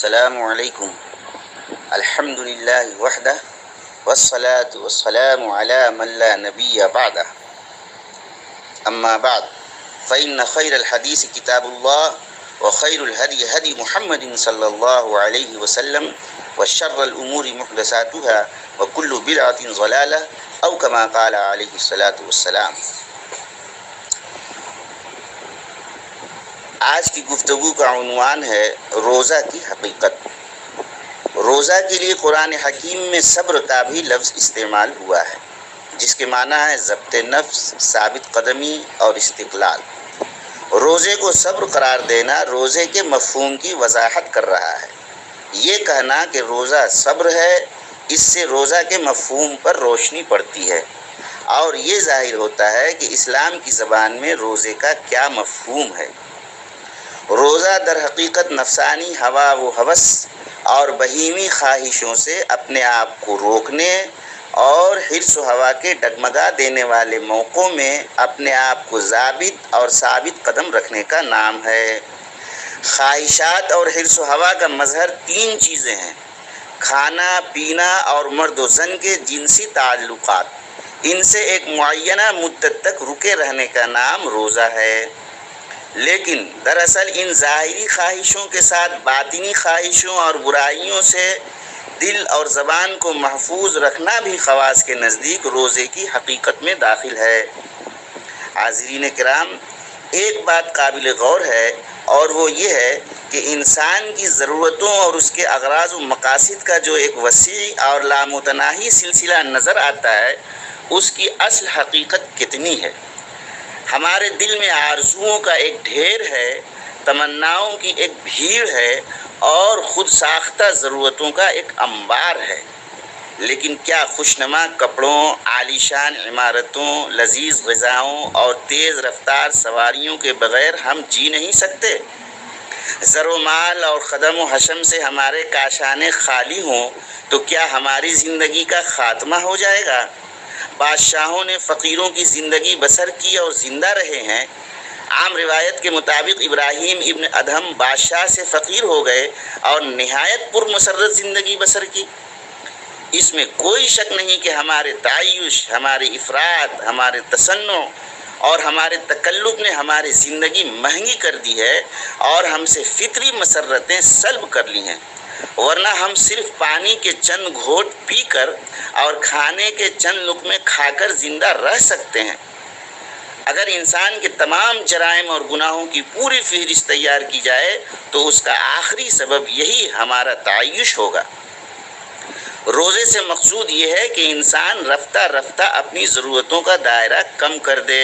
السلام علیکم الحمد للہ وحدہ والصلاة والسلام علی من لا نبی بعدہ اما بعد فإن خیر الحدیث کتاب اللہ وخیر الہدی ہدی محمد صلی اللہ علیہ وسلم وشر الامور محدثاتها وکل بدعۃ ضلالہ او کما قال علیہ الصلاۃ والسلام۔ آج کی گفتگو کا عنوان ہے روزہ کی حقیقت۔ روزہ کے لیے قرآن حکیم میں صبر کا بھی لفظ استعمال ہوا ہے، جس کے معنی ہے ضبط نفس، ثابت قدمی اور استقلال۔ روزے کو صبر قرار دینا روزے کے مفہوم کی وضاحت کر رہا ہے۔ یہ کہنا کہ روزہ صبر ہے، اس سے روزہ کے مفہوم پر روشنی پڑتی ہے، اور یہ ظاہر ہوتا ہے کہ اسلام کی زبان میں روزے کا کیا مفہوم ہے۔ روزہ در حقیقت نفسانی ہوا و ہوس اور بہیمی خواہشوں سے اپنے آپ کو روکنے اور حرص و ہوا کے ڈگمگا دینے والے موقعوں میں اپنے آپ کو ضابط اور ثابت قدم رکھنے کا نام ہے۔ خواہشات اور حرص و ہوا کا مظہر تین چیزیں ہیں: کھانا پینا اور مرد و زن کے جنسی تعلقات۔ ان سے ایک معینہ مدت تک رکے رہنے کا نام روزہ ہے۔ لیکن دراصل ان ظاہری خواہشوں کے ساتھ باطنی خواہشوں اور برائیوں سے دل اور زبان کو محفوظ رکھنا بھی خواص کے نزدیک روزے کی حقیقت میں داخل ہے۔ حاضرین کرام، ایک بات قابل غور ہے، اور وہ یہ ہے کہ انسان کی ضرورتوں اور اس کے اغراض و مقاصد کا جو ایک وسیع اور لامتناہی سلسلہ نظر آتا ہے، اس کی اصل حقیقت کتنی ہے؟ ہمارے دل میں آرزوؤں کا ایک ڈھیر ہے، تمناؤں کی ایک بھیڑ ہے، اور خود ساختہ ضرورتوں کا ایک انبار ہے۔ لیکن کیا خوشنما کپڑوں، عالیشان عمارتوں، لذیذ غذاؤں اور تیز رفتار سواریوں کے بغیر ہم جی نہیں سکتے؟ زر و مال اور خدم و حشم سے ہمارے کاشانے خالی ہوں تو کیا ہماری زندگی کا خاتمہ ہو جائے گا؟ بادشاہوں نے فقیروں کی زندگی بسر کی اور زندہ رہے ہیں۔ عام روایت کے مطابق ابراہیم ابن ادہم بادشاہ سے فقیر ہو گئے اور نہایت پرمسرت زندگی بسر کی۔ اس میں کوئی شک نہیں کہ ہمارے تعیش، ہمارے افراد، ہمارے تصنع اور ہمارے تکلف نے ہماری زندگی مہنگی کر دی ہے اور ہم سے فطری مسرتیں سلب کر لی ہیں، ورنہ ہم صرف پانی کے چند گھونٹ پی کر اور کھانے کے چند لقمے کھا کر زندہ رہ سکتے ہیں۔ اگر انسان کے تمام جرائم اور گناہوں کی پوری فہرست تیار کی جائے تو اس کا آخری سبب یہی ہمارا تعیش ہوگا۔ روزے سے مقصود یہ ہے کہ انسان رفتہ رفتہ اپنی ضرورتوں کا دائرہ کم کر دے۔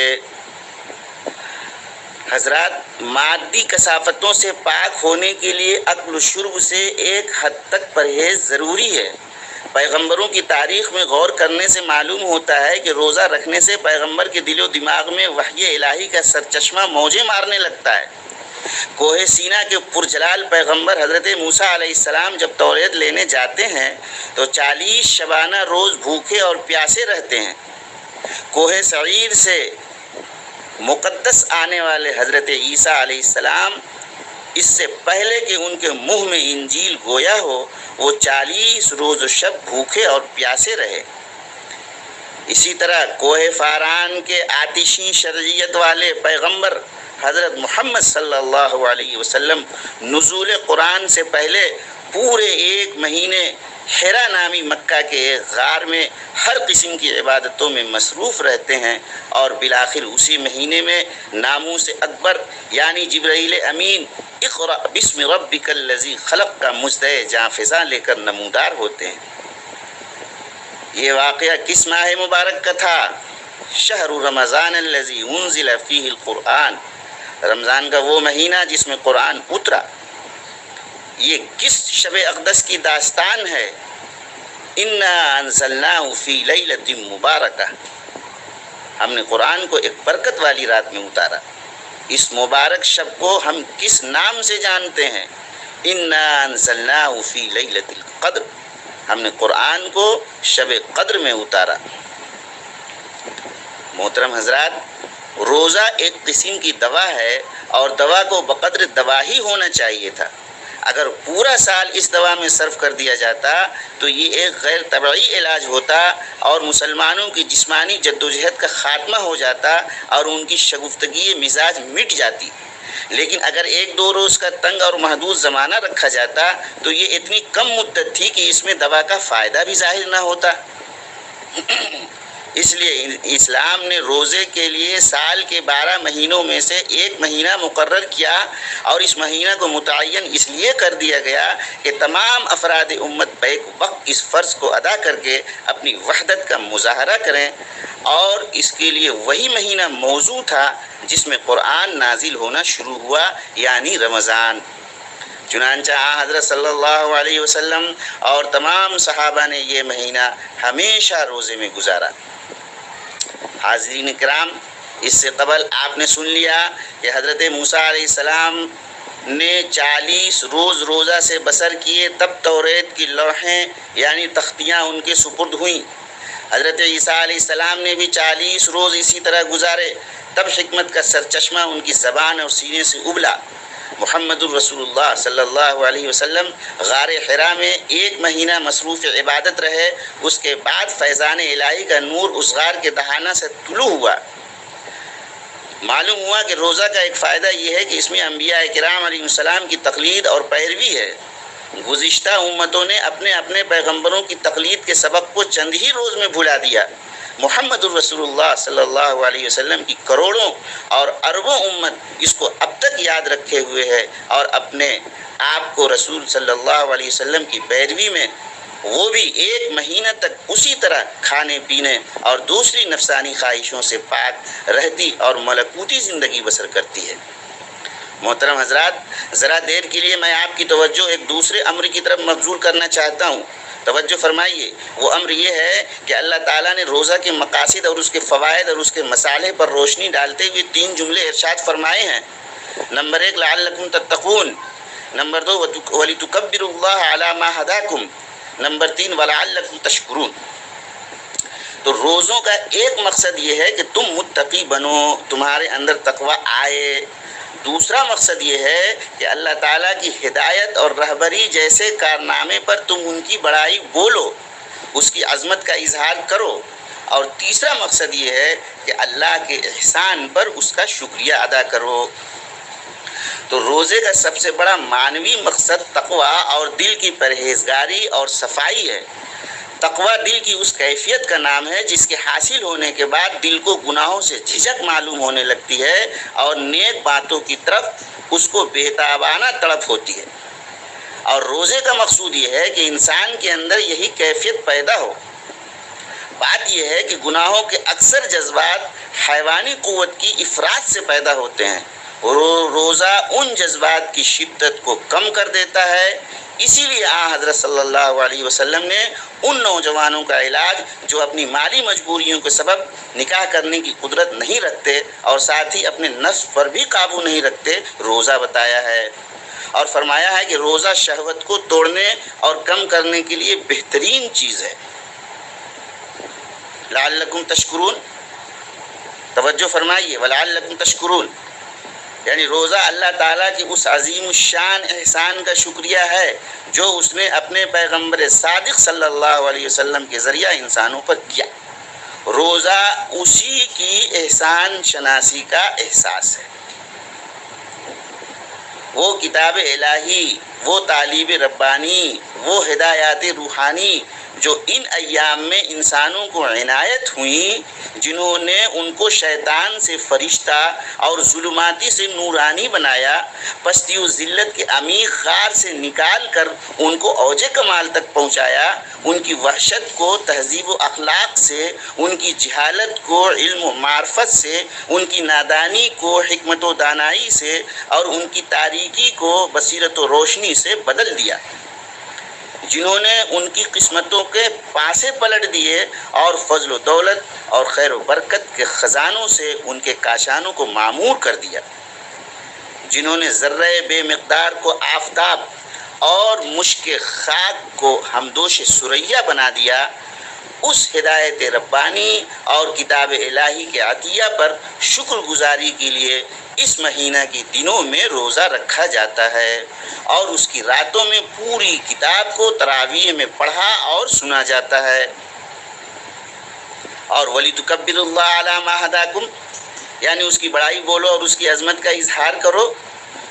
حضرات، مادی کثافتوں سے پاک ہونے کے لیے اکل و شرب سے ایک حد تک پرہیز ضروری ہے۔ پیغمبروں کی تاریخ میں غور کرنے سے معلوم ہوتا ہے کہ روزہ رکھنے سے پیغمبر کے دل و دماغ میں وحی الہی کا سرچشمہ موجیں مارنے لگتا ہے۔ کوہ سینا کے پرجلال پیغمبر حضرت موسیٰ علیہ السلام جب توریت لینے جاتے ہیں تو 40 شبانہ روز بھوکے اور پیاسے رہتے ہیں۔ کوہ سعیر سے مقدس آنے والے حضرت عیسیٰ علیہ السلام، اس سے پہلے کہ ان کے منہ میں انجیل گویا ہو، وہ 40 روز و شب بھوکے اور پیاسے رہے۔ اسی طرح کوہ فاران کے آتشی شرعیت والے پیغمبر حضرت محمد صلی اللہ علیہ وسلم نزول قرآن سے پہلے پورے 1 مہینے حرا نامی مکہ کے ایک غار میں ہر قسم کی عبادتوں میں مصروف رہتے ہیں، اور بالآخر اسی مہینے میں ناموس اکبر یعنی جبرائیل امین اقرأ بسم ربک الذی خلق کا مژدہ جاں فزاں لے کر نمودار ہوتے ہیں۔ یہ واقعہ کس ماہ مبارک کا تھا؟ شہر رمضان الذی انزل فیہ القرآن، رمضان کا وہ مہینہ جس میں قرآن اترا۔ یہ کس شب اقدس کی داستان ہے؟ انا انزلناہ فی لیلۃ مبارکہ، ہم نے قرآن کو ایک برکت والی رات میں اتارا۔ اس مبارک شب کو ہم کس نام سے جانتے ہیں؟ انا انزلناہ فی لیلۃ القدر، ہم نے قرآن کو شب قدر میں اتارا۔ محترم حضرات، روزہ ایک قسم کی دوا ہے، اور دوا کو بقدر دوا ہی ہونا چاہیے تھا۔ اگر پورا سال اس دوا میں صرف کر دیا جاتا تو یہ ایک غیر طبعی علاج ہوتا اور مسلمانوں کی جسمانی جدوجہد کا خاتمہ ہو جاتا اور ان کی شگفتگی مزاج مٹ جاتی. لیکن اگر 1-2 روز کا تنگ اور محدود زمانہ رکھا جاتا تو یہ اتنی کم مدت تھی کہ اس میں دوا کا فائدہ بھی ظاہر نہ ہوتا. اس لیے اسلام نے روزے کے لیے سال کے 12 مہینوں میں سے 1 مہینہ مقرر کیا، اور اس مہینہ کو متعین اس لیے کر دیا گیا کہ تمام افراد امت بیک وقت اس فرض کو ادا کر کے اپنی وحدت کا مظاہرہ کریں. اور اس کے لیے وہی مہینہ موزوں تھا جس میں قرآن نازل ہونا شروع ہوا، یعنی رمضان. چنانچہ حضرت صلی اللہ علیہ وسلم اور تمام صحابہ نے یہ مہینہ ہمیشہ روزے میں گزارا. حاضرین کرام، اس سے قبل آپ نے سن لیا کہ حضرت موسیٰ علیہ السلام نے 40 روز روزہ سے بسر کیے، تب توریت کی لوحیں یعنی تختیاں ان کے سپرد ہوئیں. حضرت عیسیٰ علیہ السلام نے بھی 40 روز اسی طرح گزارے، تب حکمت کا سرچشمہ ان کی زبان اور سینے سے ابلا. محمد الرسول اللہ صلی اللہ علیہ وسلم غار حرا میں 1 مہینہ مصروف عبادت رہے. اس کے بعد فیضان الہی کا نور اس غار کے دہانہ سے طلوع ہوا. معلوم ہوا کہ روزہ کا ایک فائدہ یہ ہے کہ اس میں انبیاء کرام علیہ السلام کی تقلید اور پیروی ہے. گزشتہ امتوں نے اپنے اپنے پیغمبروں کی تقلید کے سبق کو چند ہی روز میں بھلا دیا. محمد الرسول اللہ صلی اللہ علیہ وسلم کی کروڑوں اور اربوں امت اس کو اب تک یاد رکھے ہوئے ہے اور اپنے آپ کو رسول صلی اللہ علیہ وسلم کی پیروی میں وہ بھی 1 مہینہ تک اسی طرح کھانے پینے اور دوسری نفسانی خواہشوں سے پاک رہتی اور ملکوتی زندگی بسر کرتی ہے. محترم حضرات، ذرا دیر کے لیے میں آپ کی توجہ ایک دوسرے امر کی طرف مبذول کرنا چاہتا ہوں. توجہ فرمائیے. وہ امر یہ ہے کہ اللہ تعالیٰ نے روزہ کے مقاصد اور اس کے فوائد اور اس کے مصالح پر روشنی ڈالتے ہوئے 3 جملے ارشاد فرمائے ہیں. نمبر 1 لعلکم تتقون، نمبر 2 وَلِتُكَبِّرُوا اللَّهَ عَلَى مَا هَدَاكُمْ، نمبر 3 وَلَعَلَّكُمْ تَشْكُرُونَ. تو روزوں کا ایک مقصد یہ ہے کہ تم متقی بنو، تمہارے اندر تقوی آئے. دوسرا مقصد یہ ہے کہ اللہ تعالیٰ کی ہدایت اور رہبری جیسے کارنامے پر تم ان کی بڑائی بولو، اس کی عظمت کا اظہار کرو. اور تیسرا مقصد یہ ہے کہ اللہ کے احسان پر اس کا شکریہ ادا کرو. تو روزے کا سب سے بڑا معنوی مقصد تقوی اور دل کی پرہیزگاری اور صفائی ہے. تقوی دل کی اس کیفیت کا نام ہے جس کے حاصل ہونے کے بعد دل کو گناہوں سے جھجک معلوم ہونے لگتی ہے اور نیک باتوں کی طرف اس کو بےتابانہ تڑپ ہوتی ہے. اور روزے کا مقصود یہ ہے کہ انسان کے اندر یہی کیفیت پیدا ہو. بات یہ ہے کہ گناہوں کے اکثر جذبات حیوانی قوت کی افراط سے پیدا ہوتے ہیں. روزہ ان جذبات کی شدت کو کم کر دیتا ہے. اسی لیے حضرت صلی اللہ علیہ وسلم نے ان نوجوانوں کا علاج جو اپنی مالی مجبوریوں کے سبب نکاح کرنے کی قدرت نہیں رکھتے اور ساتھ ہی اپنے نفس پر بھی قابو نہیں رکھتے، روزہ بتایا ہے. اور فرمایا ہے کہ روزہ شہوت کو توڑنے اور کم کرنے کے لیے بہترین چیز ہے. لعلکم تشکرون، توجہ فرمائیے، ولعلکم تشکرون، یعنی روزہ اللہ تعالیٰ کی اس عظیم الشان احسان کا شکریہ ہے جو اس نے اپنے پیغمبر صادق صلی اللہ علیہ وسلم کے ذریعہ انسانوں پر کیا. روزہ اسی کی احسان شناسی کا احساس ہے. وہ کتاب الہی، وہ تعلیم ربانی، وہ ہدایات روحانی جو ان ایام میں انسانوں کو عنایت ہوئیں، جنہوں نے ان کو شیطان سے فرشتہ اور ظلماتی سے نورانی بنایا، پستی و ذلت کے عمیق غار سے نکال کر ان کو اوج کمال تک پہنچایا، ان کی وحشت کو تہذیب و اخلاق سے، ان کی جہالت کو علم و معرفت سے، ان کی نادانی کو حکمت و دانائی سے اور ان کی تاریکی کو بصیرت و روشنی سے بدل دیا، جنہوں نے ان کی قسمتوں کے پاسے پلٹ دیے اور فضل و دولت اور خیر و برکت کے خزانوں سے ان کے کاشانوں کو معمور کر دیا، جنہوں نے ذرہ بے مقدار کو آفتاب اور مشک خاک کو ہمدوش سریا بنا دیا، اس ہدایت ربانی اور کتاب الہی کے عطیہ پر شکر گزاری کے لیے اس مہینہ کے دنوں میں روزہ رکھا جاتا ہے اور اس کی راتوں میں پوری کتاب کو تراویح میں پڑھا اور سنا جاتا ہے۔ اور وَلِتُكَبِّرُوا اللَّهَ عَلَىٰ مَا هَدَاكُمْ، یعنی اس کی بڑائی بولو اور اس کی عظمت کا اظہار کرو۔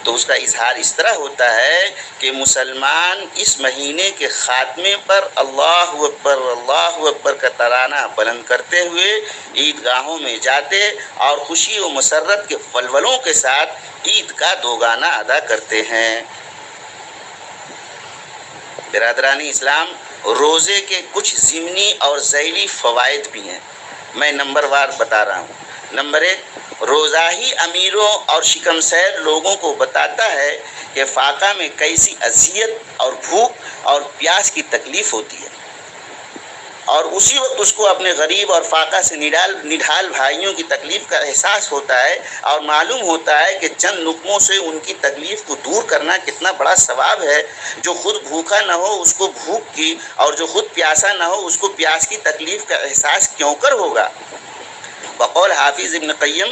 تو اس کا اظہار اس طرح ہوتا ہے کہ مسلمان اس مہینے کے خاتمے پر اللہ اکبر کا ترانہ بلند کرتے ہوئے عیدگاہوں میں جاتے اور خوشی و مسرت کے ولولوں کے ساتھ عید کا دوگانہ ادا کرتے ہیں۔ برادران اسلام، روزے کے کچھ ضمنی اور ذیلی فوائد بھی ہیں، میں نمبر وار بتا رہا ہوں۔ نمبر 1، روزہ ہی امیروں اور شکم سیر لوگوں کو بتاتا ہے کہ فاقہ میں کیسی اذیت اور بھوک اور پیاس کی تکلیف ہوتی ہے، اور اسی وقت اس کو اپنے غریب اور فاقہ سے نڈھال بھائیوں کی تکلیف کا احساس ہوتا ہے اور معلوم ہوتا ہے کہ چند لقموں سے ان کی تکلیف کو دور کرنا کتنا بڑا ثواب ہے۔ جو خود بھوکا نہ ہو اس کو بھوک کی، اور جو خود پیاسا نہ ہو اس کو پیاس کی تکلیف کا احساس کیوں کر ہوگا؟ بقول حافظ ابن قیم،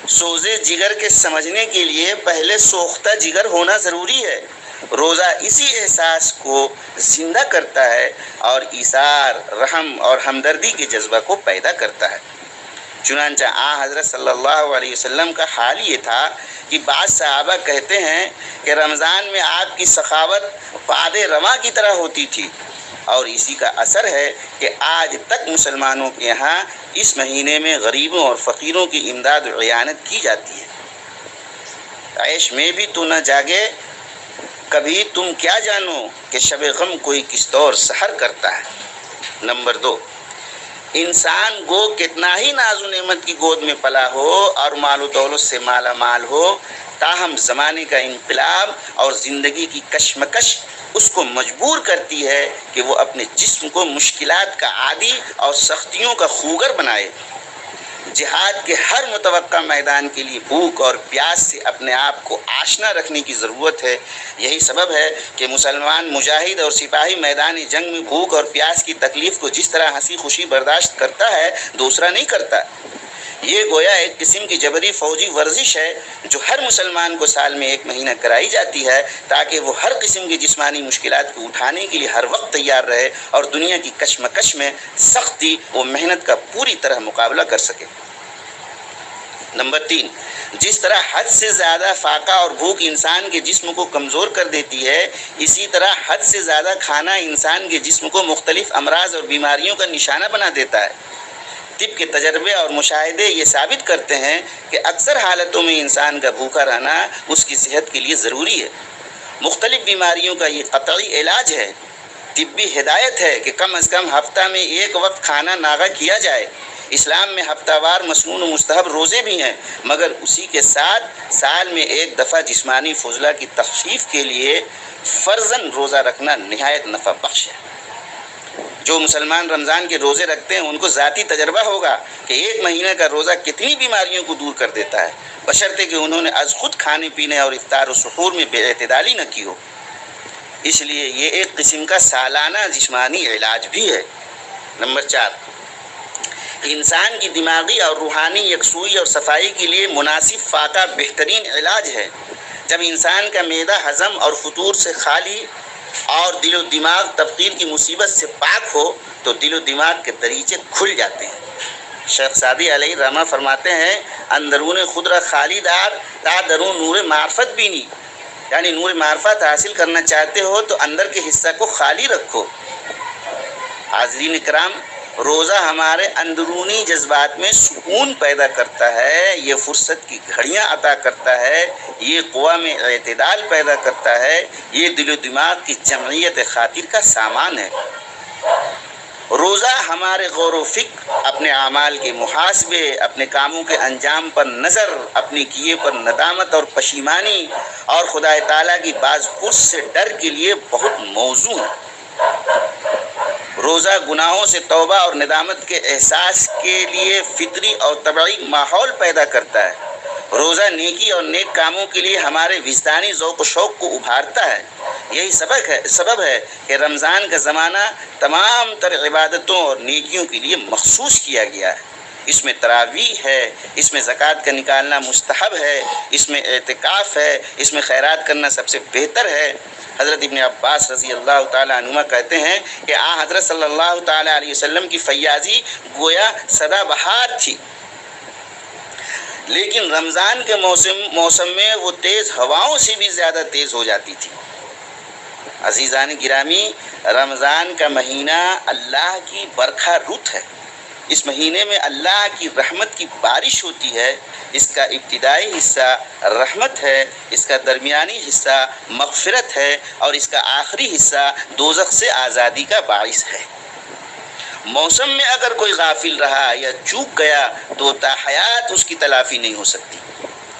سوزے جگر کے سمجھنے کے لیے پہلے سوختہ جگر ہونا ضروری ہے۔ روزہ اسی احساس کو زندہ کرتا ہے اور ایثار، رحم اور ہمدردی کے جذبہ کو پیدا کرتا ہے۔ چنانچہ حضرت صلی اللہ علیہ وسلم کا حال یہ تھا کہ بعض صحابہ کہتے ہیں کہ رمضان میں آپ کی سخاوت باد رواں کی طرح ہوتی تھی، اور اسی کا اثر ہے کہ آج تک مسلمانوں کے یہاں اس مہینے میں غریبوں اور فقیروں کی امداد و اعانت کی جاتی ہے۔ عیش میں بھی تو نہ جاگے کبھی تم کیا جانو کہ شب غم کوئی کس طور سحر کرتا ہے۔ نمبر 2، انسان گو کتنا ہی ناز و نعمت کی گود میں پلا ہو اور مال و دولت سے مالا مال ہو، تاہم زمانے کا انقلاب اور زندگی کی کشمکش اس کو مجبور کرتی ہے کہ وہ اپنے جسم کو مشکلات کا عادی اور سختیوں کا خوگر بنائے۔ جہاد کے ہر متوقع میدان کے لیے بھوک اور پیاس سے اپنے آپ کو آشنا رکھنے کی ضرورت ہے۔ یہی سبب ہے کہ مسلمان مجاہد اور سپاہی میدان جنگ میں بھوک اور پیاس کی تکلیف کو جس طرح ہنسی خوشی برداشت کرتا ہے، دوسرا نہیں کرتا۔ یہ گویا ایک قسم کی جبری فوجی ورزش ہے جو ہر مسلمان کو سال میں 1 مہینہ کرائی جاتی ہے، تاکہ وہ ہر قسم کی جسمانی مشکلات کو اٹھانے کے لیے ہر وقت تیار رہے اور دنیا کی کشمکش میں سختی و محنت کا پوری طرح مقابلہ کر سکے۔ نمبر 3، جس طرح حد سے زیادہ فاقہ اور بھوک انسان کے جسم کو کمزور کر دیتی ہے، اسی طرح حد سے زیادہ کھانا انسان کے جسم کو مختلف امراض اور بیماریوں کا نشانہ بنا دیتا ہے۔ طب کے تجربے اور مشاہدے یہ ثابت کرتے ہیں کہ اکثر حالتوں میں انسان کا بھوکا رہنا اس کی صحت کے لیے ضروری ہے۔ مختلف بیماریوں کا یہ قطعی علاج ہے۔ طبی ہدایت ہے کہ کم از کم ہفتہ میں 1 وقت کھانا ناغہ کیا جائے۔ اسلام میں ہفتہ وار مسنون و مستحب روزے بھی ہیں، مگر اسی کے ساتھ سال میں 1 دفعہ جسمانی فضلہ کی تخفیف کے لیے فرضاً روزہ رکھنا نہایت نفع بخش ہے۔ جو مسلمان رمضان کے روزے رکھتے ہیں ان کو ذاتی تجربہ ہوگا کہ 1 مہینہ کا روزہ کتنی بیماریوں کو دور کر دیتا ہے، بشرطے کہ انہوں نے از خود کھانے پینے اور افطار و سحور میں بے اعتدالی نہ کی ہو۔ اس لیے یہ ایک قسم کا سالانہ جسمانی علاج بھی ہے۔ نمبر 4، انسان کی دماغی اور روحانی یکسوئی اور صفائی کے لیے مناسب فاقہ بہترین علاج ہے۔ جب انسان کا معدہ ہضم اور فطور سے خالی اور دل و دماغ تبخیر کی مصیبت سے پاک ہو تو دل و دماغ کے دریچے کھل جاتے ہیں۔ شیخ سعدی علیہ رحمہ فرماتے ہیں، اندرون خود را خالی دار تا درون نور معرفت بینی، یعنی نور معرفت حاصل کرنا چاہتے ہو تو اندر کے حصہ کو خالی رکھو۔ حاضرین کرام، روزہ ہمارے اندرونی جذبات میں سکون پیدا کرتا ہے، یہ فرصت کی گھڑیاں عطا کرتا ہے، یہ قوا میں اعتدال پیدا کرتا ہے، یہ دل و دماغ کی جمعیت خاطر کا سامان ہے۔ روزہ ہمارے غور و فکر، اپنے اعمال کے محاسبے، اپنے کاموں کے انجام پر نظر، اپنے کیے پر ندامت اور پشیمانی اور خدا تعالیٰ کی باز پرس سے ڈر کے لیے بہت موزوں ہے۔ روزہ گناہوں سے توبہ اور ندامت کے احساس کے لیے فطری اور طبعی ماحول پیدا کرتا ہے۔ روزہ نیکی اور نیک کاموں کے لیے ہمارے وجدانی ذوق و شوق کو ابھارتا ہے۔ یہی سبب ہے کہ رمضان کا زمانہ تمام تر عبادتوں اور نیکیوں کے لیے مخصوص کیا گیا ہے۔ اس میں تراویح ہے، اس میں زکوٰۃ کا نکالنا مستحب ہے، اس میں اعتکاف ہے، اس میں خیرات کرنا سب سے بہتر ہے۔ حضرت ابن عباس رضی اللہ تعالیٰ عنہما کہتے ہیں کہ حضرت صلی اللہ تعالیٰ علیہ وسلم کی فیاضی گویا سدا بہار تھی، لیکن رمضان کے موسم میں وہ تیز ہواؤں سے بھی زیادہ تیز ہو جاتی تھی۔ عزیزان گرامی، رمضان کا مہینہ اللہ کی برکھا رت ہے۔ اس مہینے میں اللہ کی رحمت کی بارش ہوتی ہے۔ اس کا ابتدائی حصہ رحمت ہے، اس کا درمیانی حصہ مغفرت ہے، اور اس کا آخری حصہ دوزخ سے آزادی کا باعث ہے۔ موسم میں اگر کوئی غافل رہا یا چوک گیا تو تا حیات اس کی تلافی نہیں ہو سکتی۔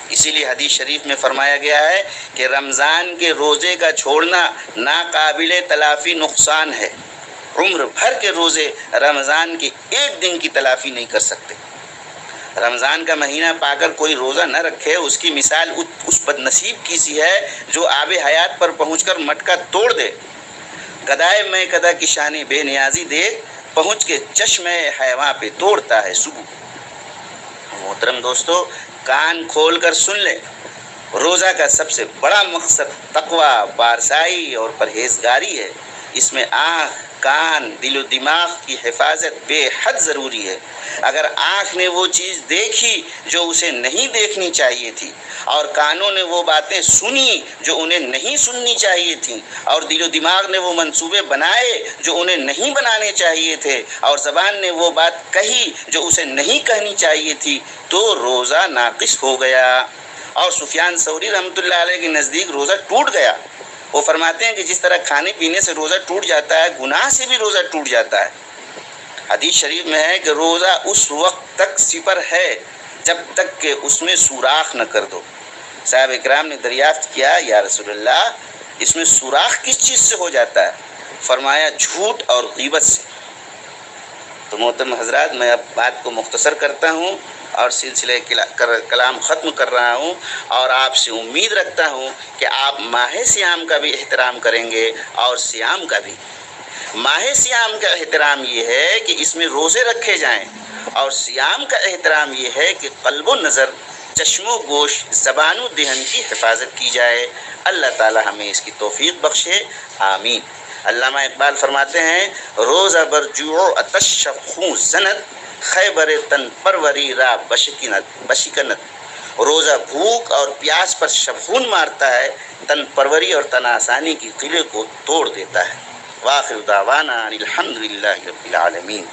اسی لیے حدیث شریف میں فرمایا گیا ہے کہ رمضان کے روزے کا چھوڑنا ناقابل تلافی نقصان ہے۔ عمر بھر کے روزے رمضان کے ایک دن کی تلافی نہیں کر سکتے۔ رمضان کا مہینہ پا کر کوئی روزہ نہ رکھے، اس کی مثال اس بد نصیب کی سی ہے جو آب حیات پر پہنچ کر مٹکا توڑ دے۔ گدائے میں گدا کی شان بے نیازی دیکھ پہنچ کے چشمہ حیواں پہ توڑتا ہے صبح۔ محترم دوستو، کان کھول کر سن لیں، روزہ کا سب سے بڑا مقصد تقویٰ، بارسائی اور پرہیزگاری ہے۔ اس میں آنکھ، کان، دل و دماغ کی حفاظت بے حد ضروری ہے۔ اگر آنکھ نے وہ چیز دیکھی جو اسے نہیں دیکھنی چاہیے تھی، اور کانوں نے وہ باتیں سنی جو انہیں نہیں سننی چاہیے تھیں، اور دل و دماغ نے وہ منصوبے بنائے جو انہیں نہیں بنانے چاہیے تھے، اور زبان نے وہ بات کہی جو اسے نہیں کہنی چاہیے تھی، تو روزہ ناقص ہو گیا۔ اور سفیان ثوری رحمۃ اللہ علیہ کے نزدیک روزہ ٹوٹ گیا۔ وہ فرماتے ہیں کہ جس طرح کھانے پینے سے روزہ ٹوٹ جاتا ہے، گناہ سے بھی روزہ ٹوٹ جاتا ہے۔ حدیث شریف میں ہے کہ روزہ اس وقت تک سپر ہے جب تک کہ اس میں سوراخ نہ کر دو۔ صاحب اکرام نے دریافت کیا، یا رسول اللہ، اس میں سوراخ کس چیز سے ہو جاتا ہے؟ فرمایا جھوٹ اور غیبت سے۔ تو محترم حضرات، میں اب بات کو مختصر کرتا ہوں اور سلسلہ کلام ختم کر رہا ہوں، اور آپ سے امید رکھتا ہوں کہ آپ ماہ صیام کا بھی احترام کریں گے اور صیام کا بھی۔ ماہ صیام کا احترام یہ ہے کہ اس میں روزے رکھے جائیں، اور صیام کا احترام یہ ہے کہ قلب و نظر، چشم و گوش، زبان و دہن کی حفاظت کی جائے۔ اللہ تعالی ہمیں اس کی توفیق بخشے، آمین۔ علامہ اقبال فرماتے ہیں، روزہ بر جوع عطش خوں زند، خیبر تن پروری را بشکنت۔ روزہ بھوک اور پیاس پر شبخون مارتا ہے، تن پروری اور تن آسانی کی قلعے کو توڑ دیتا ہے۔ وآخر دعوانا الحمدللہ رب العالمین۔